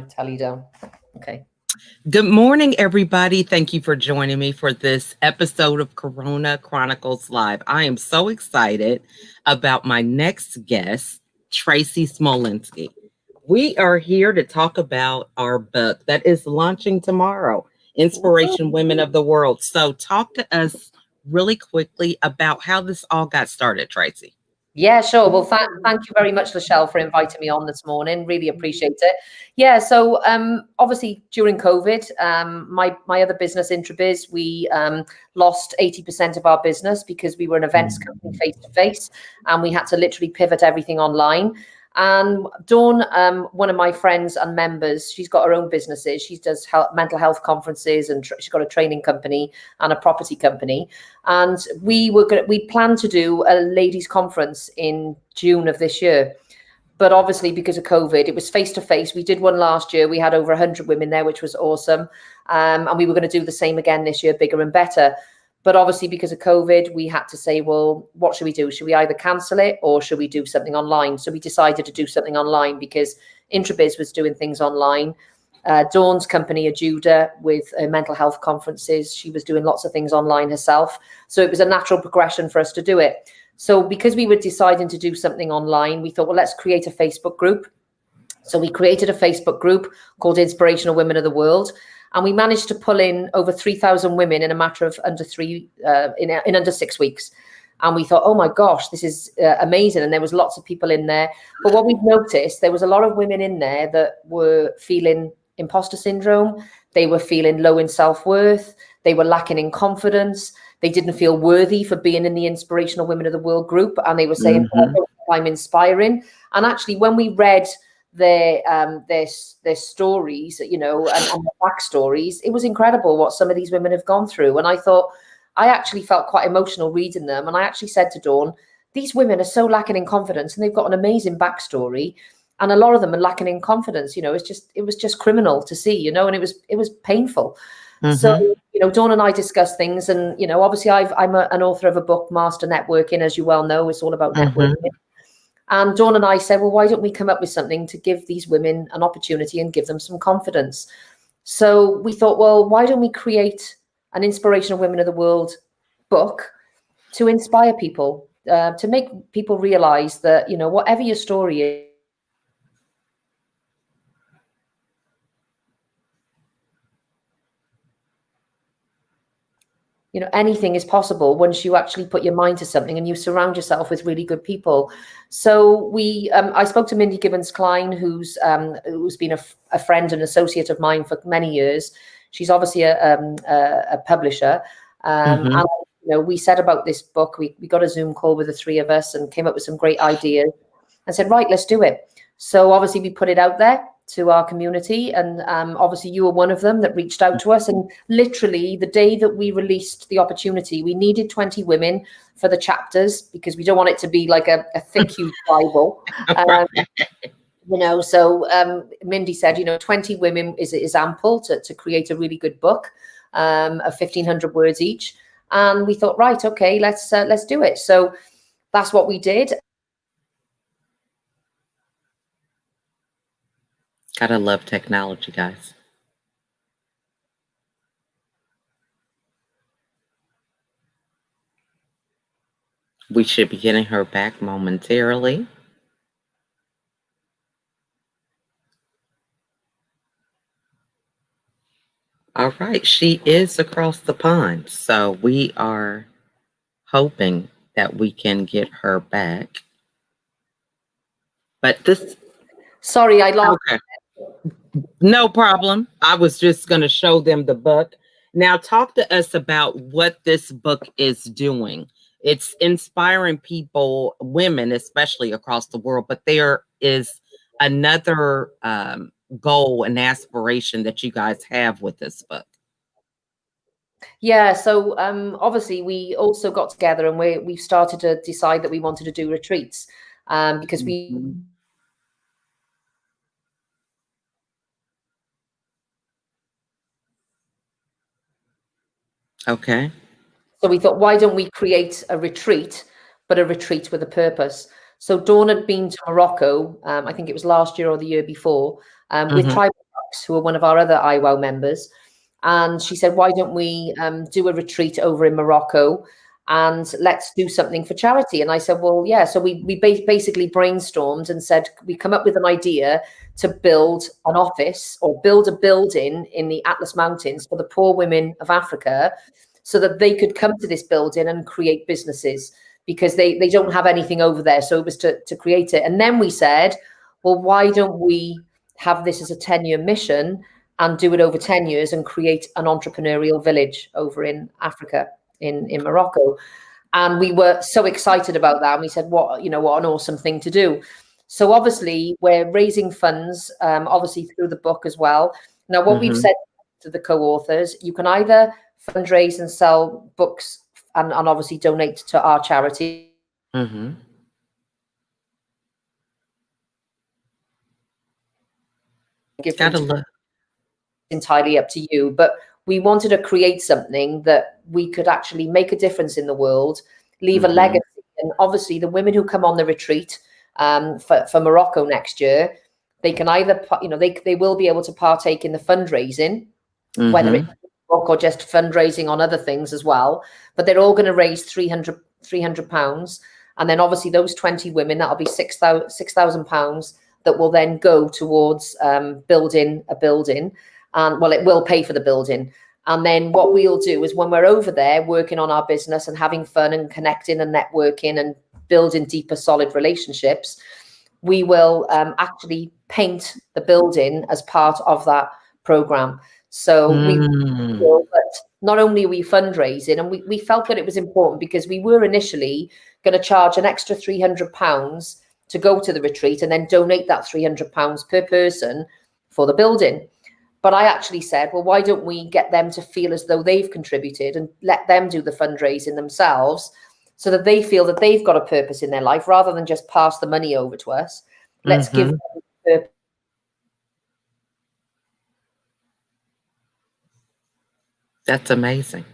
Tally down. Okay. Good morning, everybody. Thank you for joining me for this episode of Corona Chronicles Live. I am so excited about my next guest, Tracey Smolinski. We are here to talk about our book that is launching tomorrow, Inspirational Women of the World. So talk to us really quickly about how this all got started, Tracey. Yeah, sure. Well, thank you very much, Lachelle, for inviting me on this morning. Really appreciate it. Yeah, so obviously during COVID, my other business, Introbiz, we lost 80% of our business because we were an events company face to face, and we had to literally pivot everything online. And Dawn, one of my friends and members, she's got her own businesses. She does mental health conferences, and she's got a training company and a property company. And we planned to do a ladies' conference in June of this year. But obviously, because of COVID, it was face to face. We did one last year. We had over 100 women there, which was awesome. And we were going to do the same again this year, bigger and better. But obviously, because of COVID, we had to say, well, what should we do? Should we either cancel it or should we do something online? So we decided to do something online because Introbiz was doing things online. Dawn's company, Ajuda, with mental health conferences, she was doing lots of things online herself. So it was a natural progression for us to do it. So because we were deciding to do something online, we thought, well, let's create a Facebook group. So we created a Facebook group called Inspirational Women of the World. And we managed to pull in over 3,000 women in a matter of under 6 weeks. And we thought, oh my gosh, this is amazing. And there was lots of people in there. But what we've noticed, there was a lot of women in there that were feeling imposter syndrome. They were feeling low in self-worth. They were lacking in confidence. They didn't feel worthy for being in the Inspirational Women of the World group. And they were saying, I'm inspiring. And actually, when we read their stories, you know, and the backstories, it was incredible what some of these women have gone through. And I thought, I actually felt quite emotional reading them. And I actually said to Dawn, these women are so lacking in confidence, and they've got an amazing backstory. And a lot of them are lacking in confidence. You know, it was just criminal to see, you know, and it was painful. So, you know, Dawn and I discussed things, and, you know, obviously I'm an author of a book, Master Networking, as you well know. It's all about networking. And Dawn and I said, well, why don't we come up with something to give these women an opportunity and give them some confidence? So we thought, well, why don't we create an Inspirational Women of the World book to inspire people, to make people realize that, you know, whatever your story is, you know, anything is possible once you actually put your mind to something and you surround yourself with really good people. So I spoke to Mindy Gibbons-Klein, who's been a friend and associate of mine for many years. She's obviously a publisher. And, you know, we said about this book, we got a Zoom call with the three of us and came up with some great ideas and said, right, let's do it. So obviously we put it out there to our community, and obviously you were one of them that reached out to us. And literally the day that we released the opportunity, we needed 20 women for the chapters because we don't want it to be like a thick, huge Bible. You know, so Mindy said, you know, 20 women is ample to create a really good book of 1,500 words each. And we thought, right, okay, let's do it. So that's what we did. Gotta love technology, guys. We should be getting her back momentarily. All right, she is across the pond, so we are hoping that we can get her back. But this... Sorry, I lost. Okay. No problem. I was just going to show them the book. Now talk to us about what this book is doing. It's inspiring people, women especially across the world, but there is another goal and aspiration that you guys have with this book. Yeah, so obviously we also got together and we've started to decide that we wanted to do retreats because we... Okay. So we thought, why don't we create a retreat, but a retreat with a purpose? So Dawn had been to Morocco, I think it was last year or the year before, with tribal who are one of our other IWOW members. And she said, why don't we do a retreat over in Morocco and let's do something for charity? And I said, well, yeah. So we basically brainstormed and said, we come up with an idea to build an office or build a building in the Atlas Mountains for the poor women of Africa so that they could come to this building and create businesses, because they don't have anything over there. So it was to create it. And then we said, well, why don't we have this as a 10-year mission and do it over 10 years and create an entrepreneurial village over in Africa, in Morocco. And we were so excited about that. And we said, what an awesome thing to do. So obviously we're raising funds, obviously through the book as well. Now, what we've said to the co-authors, you can either fundraise and sell books and obviously donate to our charity. Entirely up to you, but we wanted to create something that we could actually make a difference in the world, leave a legacy. And obviously the women who come on the retreat for Morocco next year, they can either, they will be able to partake in the fundraising, whether it's book or just fundraising on other things as well, but they're all going to raise £300. And then obviously those 20 women, that'll be £6,000 that will then go towards building a building. And well, it will pay for the building. And then what we'll do is when we're over there working on our business and having fun and connecting and networking and building deeper, solid relationships, we will actually paint the building as part of that program. So but not only are we fundraising, and we felt that it was important because we were initially going to charge an extra £300 to go to the retreat and then donate that £300 per person for the building. But I actually said, well, why don't we get them to feel as though they've contributed and let them do the fundraising themselves so that they feel that they've got a purpose in their life rather than just pass the money over to us. Let's give them a purpose. That's amazing.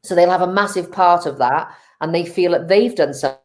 So they'll have a massive part of that and they feel that they've done something.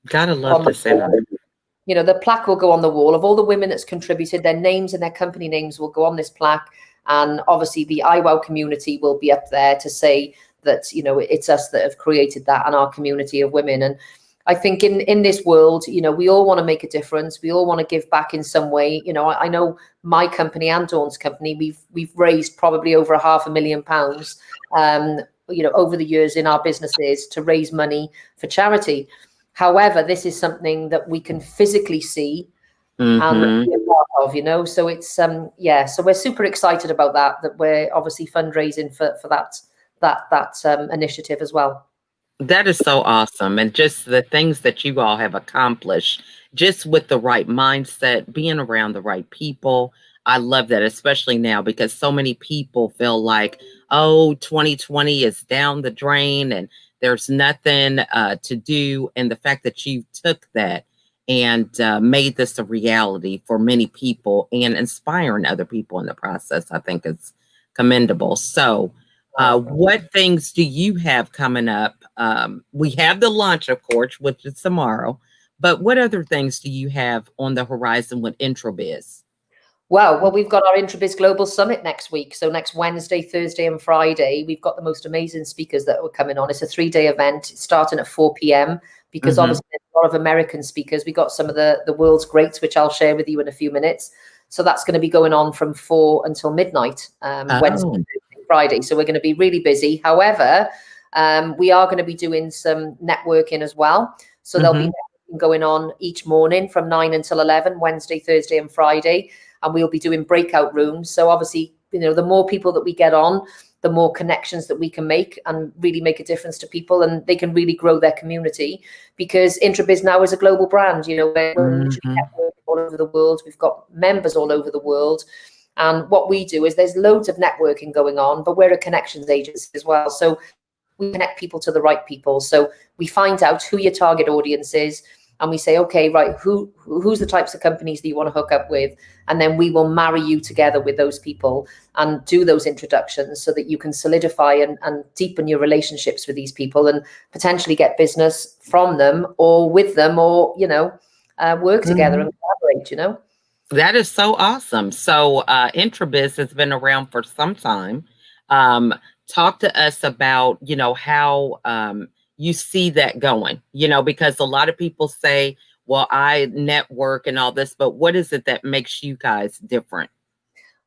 Gotta love this. The plaque will go on the wall of all the women that's contributed. Their names and their company names will go on this plaque. And obviously the IWOW community will be up there to say that, it's us that have created that and our community of women. And I think in this world, we all want to make a difference. We all want to give back in some way. I know my company and Dawn's company, we've raised probably over £500,000, over the years in our businesses to raise money for charity. However, this is something that we can physically see and be a part of, so it's, so we're super excited about that we're obviously fundraising for that initiative as well. That is so awesome. And just the things that you all have accomplished, just with the right mindset, being around the right people. I love that, especially now, because so many people feel like, 2020 is down the drain and there's nothing to do. And the fact that you took that and made this a reality for many people and inspiring other people in the process, I think is commendable. So what things do you have coming up? We have the launch, of course, which is tomorrow, but what other things do you have on the horizon with Introbiz? Well, we've got our Introbiz Global Summit next week. So next Wednesday, Thursday and Friday, we've got the most amazing speakers that are coming on. It's a 3-day event. It's starting at 4 p.m. because obviously there's a lot of American speakers. We got some of the world's greats, which I'll share with you in a few minutes. So that's going to be going on from 4 until midnight, Wednesday, Thursday, Friday. So we're going to be really busy. However, we are going to be doing some networking as well. So there'll be networking going on each morning from 9 until 11, Wednesday, Thursday and Friday. And we'll be doing breakout rooms. So obviously, the more people that we get on, the more connections that we can make and really make a difference to people, and they can really grow their community, because Introbiz now is a global brand. We're all over the world. We've got members all over the world. And what we do is there's loads of networking going on, but we're a connections agency as well. So we connect people to the right people. So we find out who your target audience is, and we say, okay, right, who's the types of companies that you want to hook up with? And then we will marry you together with those people and do those introductions so that you can solidify and deepen your relationships with these people and potentially get business from them or with them, or, work together and collaborate, That is so awesome. So Introbiz has been around for some time. Talk to us about, how you see that going, because a lot of people say, well, I network and all this, but what is it that makes you guys different?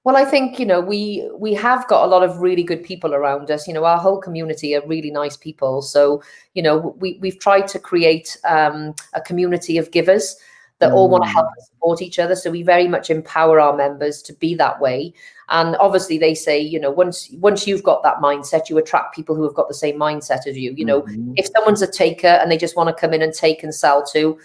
Well, I think, we have got a lot of really good people around us. Our whole community are really nice people. So, we've tried to create a community of givers that all want to help and support each other. So we very much empower our members to be that way. And obviously they say, once you've got that mindset, you attract people who have got the same mindset as you. If someone's a taker and they just want to come in and take and sell too,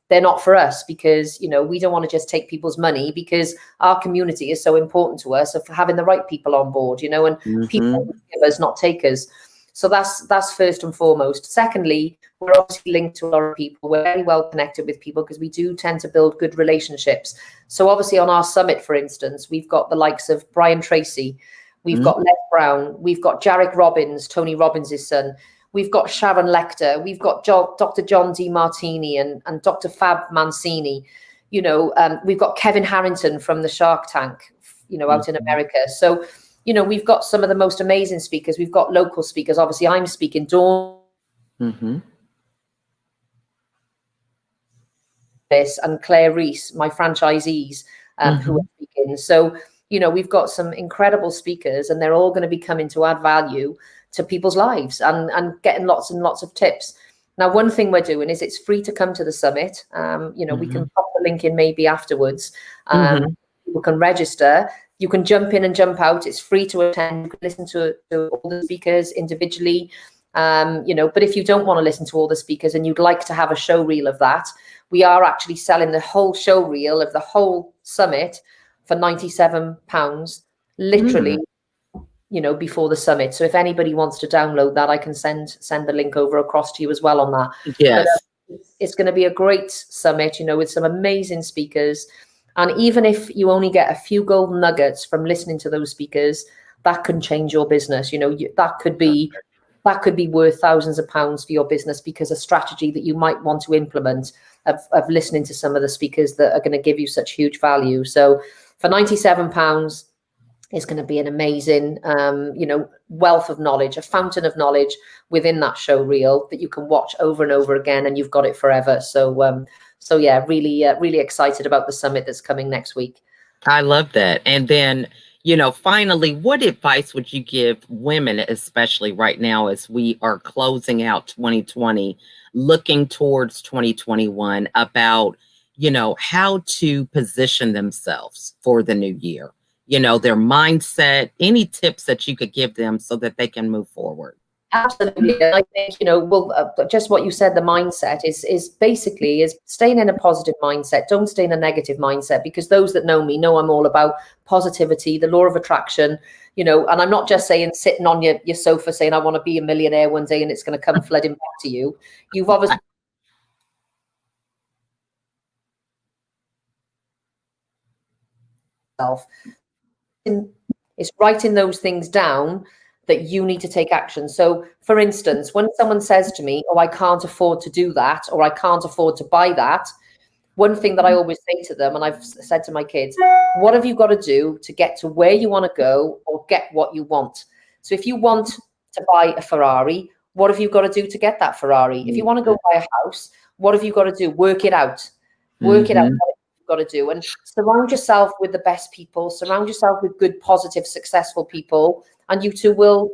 they're not for us, because, we don't want to just take people's money, because our community is so important to us, of having the right people on board, and people givers, not takers. So that's first and foremost. Secondly, we're obviously linked to a lot of people. We're very well connected with people because we do tend to build good relationships. So obviously on our summit, for instance, we've got the likes of Brian Tracy, we've got Les Brown, we've got Jarek Robbins, Tony Robbins' son, we've got Sharon Lecter, we've got Dr. John D. Martini and Dr. Fab Mancini. We've got Kevin Harrington from the Shark Tank, out in America. So, we've got some of the most amazing speakers. We've got local speakers. Obviously, I'm speaking. Dawn and Claire Reese, my franchisees, who are speaking. So, we've got some incredible speakers, and they're all going to be coming to add value to people's lives and getting lots and lots of tips. Now, one thing we're doing is it's free to come to the summit. We can pop the link in maybe afterwards. People can register. You can jump in and jump out. It's free to attend. You can listen to all the speakers individually. But if you don't want to listen to all the speakers and you'd like to have a show reel of that, we are actually selling the whole show reel of the whole summit for £97, literally, before the summit. So if anybody wants to download that, I can send the link over across to you as well on that. Yes. But, it's going to be a great summit, with some amazing speakers. And even if you only get a few golden nuggets from listening to those speakers, that can change your business. That could be worth thousands of pounds for your business, because a strategy that you might want to implement of listening to some of the speakers that are going to give you such huge value. So for £97, it's going to be an amazing, wealth of knowledge, a fountain of knowledge within that show reel that you can watch over and over again, and you've got it forever. So yeah, really excited about the summit that's coming next week. I love that. And then, finally, what advice would you give women, especially right now as we are closing out 2020, looking towards 2021, about, how to position themselves for the new year? Their mindset, any tips that you could give them so that they can move forward? Absolutely. I think, just what you said, the mindset is basically staying in a positive mindset. Don't stay in a negative mindset, because those that know me know I'm all about positivity, the law of attraction, and I'm not just saying sitting on your sofa saying, I want to be a millionaire one day and it's going to come flooding back to you. You've obviously it's writing those things down that you need to take action. So, for instance, when someone says to me, oh, I can't afford to do that, or I can't afford to buy that, one thing that I always say to them, and I've said to my kids, what have you got to do to get to where you want to go or get what you want? So if you want to buy a Ferrari, what have you got to do to get that Ferrari? If you want to go buy a house, what have you got to do? Work it out. Work it out. Got to do, and surround yourself with the best people, surround yourself with good, positive, successful people, and you two will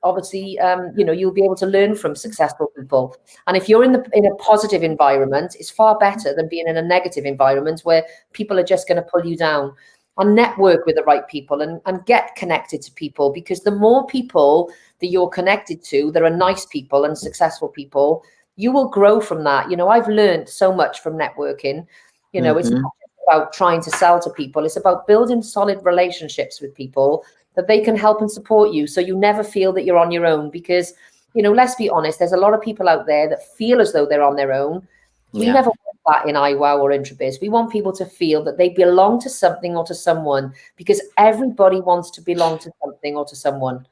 obviously you'll be able to learn from successful people. And if you're in a positive environment, it's far better than being in a negative environment where people are just going to pull you down. And network with the right people and get connected to people, because the more people that you're connected to that are nice people and successful people, you will grow from that. I've learned so much from networking. It's not just about trying to sell to people. It's about building solid relationships with people that they can help and support you, so you never feel that you're on your own. Because, let's be honest, there's a lot of people out there that feel as though they're on their own. We never want that in iWow or Introbiz. We want people to feel that they belong to something or to someone, because everybody wants to belong to something or to someone.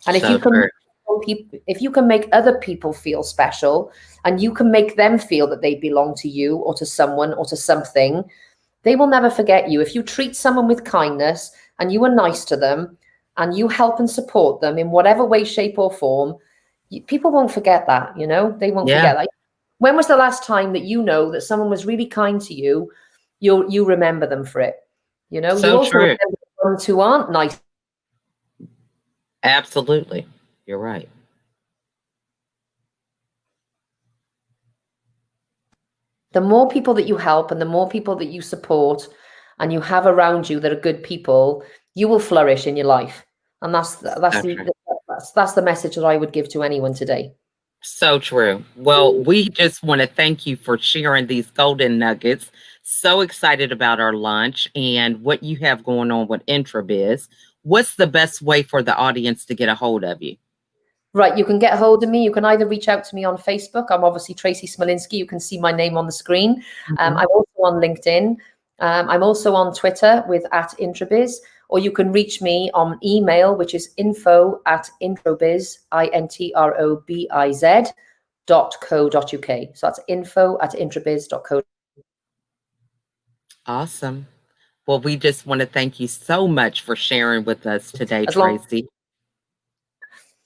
And if you can make other people feel special, and you can make them feel that they belong to you or to someone or to something, they will never forget you. If you treat someone with kindness and you are nice to them and you help and support them in whatever way, shape or form, people won't forget that, you know, they won't forget that. When was the last time that you know that someone was really kind to you? You remember them for it, you know. So you also true. remember the ones who aren't nice. Absolutely. You're right. The more people that you help and the more people that you support and you have around you that are good people, you will flourish in your life. And that's the message that I would give to anyone today. So true. Well, we just want to thank you for sharing these golden nuggets. So excited about our lunch and what you have going on with Introbiz. What's the best way for the audience to get a hold of you? Right, you can get a hold of me. You can either reach out to me on Facebook. I'm obviously Tracey Smolinski. You can see my name on the screen. I'm also on LinkedIn. I'm also on Twitter with @Introbiz, or you can reach me on email, which is info@introbiz, introbiz.co.uk. So that's info@introbiz.co. Awesome. Well, we just want to thank you so much for sharing with us today, Tracey.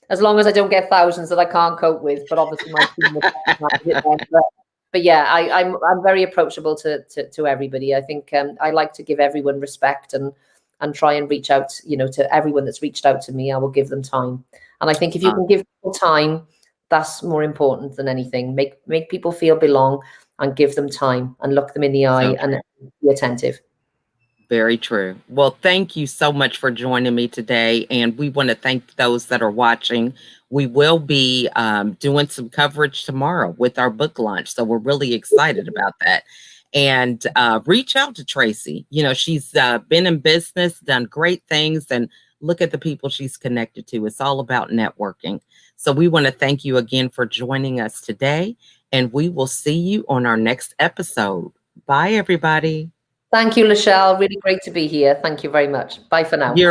As long as I don't get thousands that I can't cope with, but obviously my team will manage it then. But yeah, I'm very approachable to everybody. I think I like to give everyone respect and try and reach out, you know, to everyone that's reached out to me. I will give them time, and I think if you can give people time, that's more important than anything. Make people feel belong and give them time and look them in the eye and be attentive. Very true. Well, thank you so much for joining me today. And we want to thank those that are watching. We will be doing some coverage tomorrow with our book launch. So we're really excited about that. And reach out to Tracey. You know, she's been in business, done great things, and look at the people she's connected to. It's all about networking. So we want to thank you again for joining us today. And we will see you on our next episode. Bye, everybody. Thank you, Lachelle. Really great to be here. Thank you very much. Bye for now.